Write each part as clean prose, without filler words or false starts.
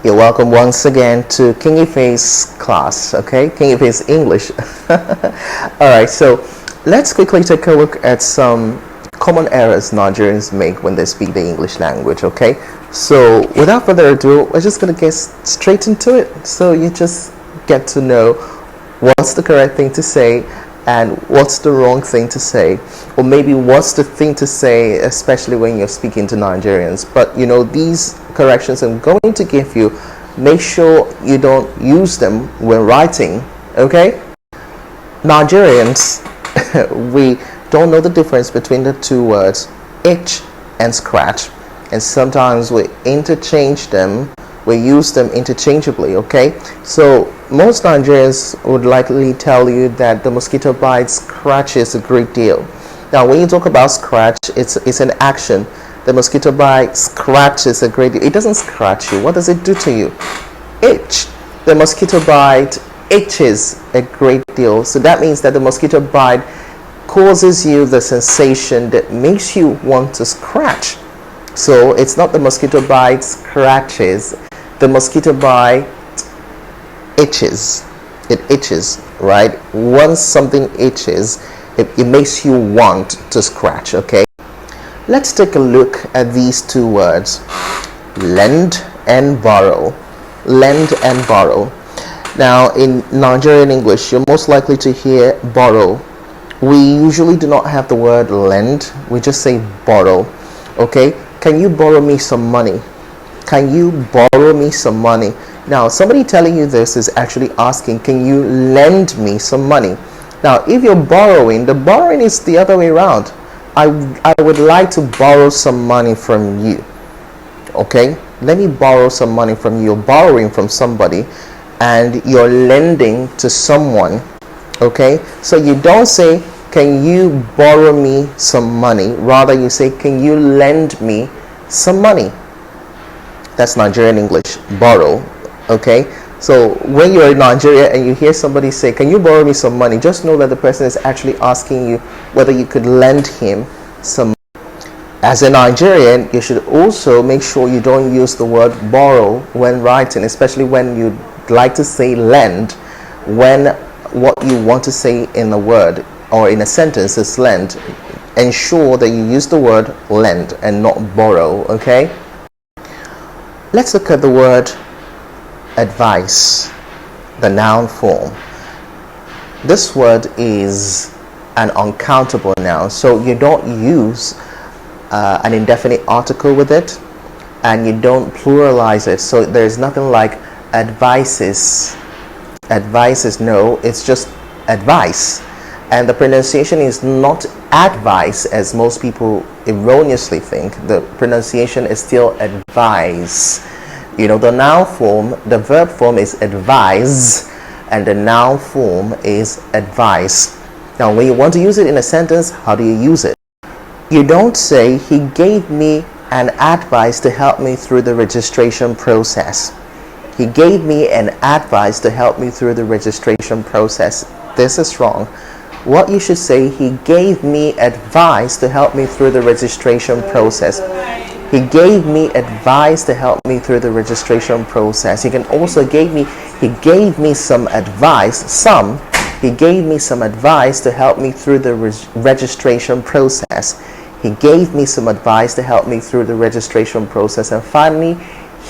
You're welcome once again to Kingy Face class, okay? Kingy Face English. Alright, so let's quickly take a look at some common errors Nigerians make when they speak the English language, okay? So without further ado, we're just going to get straight into it. So you just get to know what's the correct thing to say and what's the wrong thing to say, or maybe what's the thing to say, especially when you're speaking to Nigerians. But you know, these corrections I'm going to give you, make sure you don't use them when writing, okay? Nigerians, we don't know the difference between the two words itch and scratch, and sometimes we interchange them, we use them interchangeably, okay? So most Nigerians would likely tell you that the mosquito bite scratches a great deal. Now when you talk about scratch, it's an action. The mosquito bite scratches a great deal. It doesn't scratch you. What does it do to you? Itch. The mosquito bite itches a great deal. So that means that the mosquito bite causes you the sensation that makes you want to scratch. So it's not the mosquito bite scratches, the mosquito bite itches. It itches, right? Once something itches, it makes you want to scratch, okay? Let's take a look at these two words, lend and borrow. Lend and borrow. Now in Nigerian English, you're most likely to hear borrow. We usually do not have the word lend, we just say borrow, okay? Can you borrow me some money? Can you borrow me some money? Now, somebody telling you this is actually asking, can you lend me some money? Now, if you're borrowing, the borrowing is the other way around. I would like to borrow some money from you. Okay? Let me borrow some money from you. You're borrowing from somebody and you're lending to someone. Okay? So you don't say, can you borrow me some money? Rather, you say, can you lend me some money? That's Nigerian English, borrow, okay? So when you're in Nigeria and you hear somebody say, can you borrow me some money? Just know that the person is actually asking you whether you could lend him some money. As a Nigerian, you should also make sure you don't use the word borrow when writing, especially when you like to say lend, when what you want to say in a word or in a sentence is lend. Ensure that you use the word lend and not borrow, okay? Let's look at the word advice, the noun form. This word is an uncountable noun, so you don't use an indefinite article with it, and you don't pluralize it. So there's nothing like advices. Advices, no, it's just advice. And the pronunciation is not advice, as most people erroneously think. The pronunciation is still advise. You know, the noun form, the verb form is advise, and the noun form is advice. Now, when you want to use it in a sentence, how do you use it? You don't say, he gave me an advice to help me through the registration process. He gave me an advice to help me through the registration process. This is wrong. What you should say, he gave me advice to help me through the registration process. He gave me advice to help me through the registration process. He can also he gave me some advice, he gave me some advice to help me through the registration process. He gave me some advice to help me through the registration process. And finally,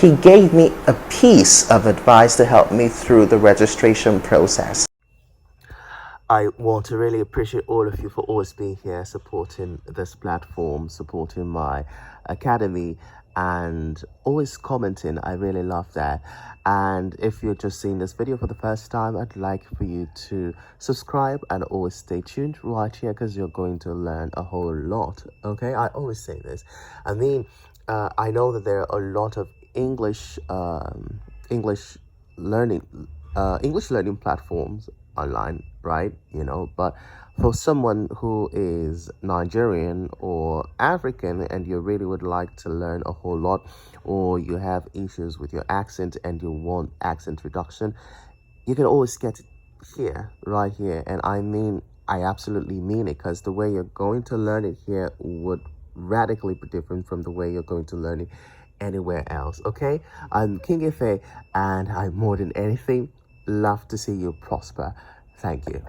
he gave me a piece of advice to help me through the registration process. I want to really appreciate all of you for always being here, supporting this platform, supporting my academy, and always commenting. I really love that. And if you're just seeing this video for the first time, I'd like for you to subscribe and always stay tuned right here, because you're going to learn a whole lot. Okay, I always say this. I mean, I know that there are a lot of English learning platforms online, right? You know, but for someone who is Nigerian or African and you really would like to learn a whole lot, or you have issues with your accent and you want accent reduction, you can always get it here, right here. And I absolutely mean it, because the way you're going to learn it here would radically be different from the way you're going to learn it anywhere else. Okay, I'm King Ife, and I more than anything love to see you prosper. Thank you.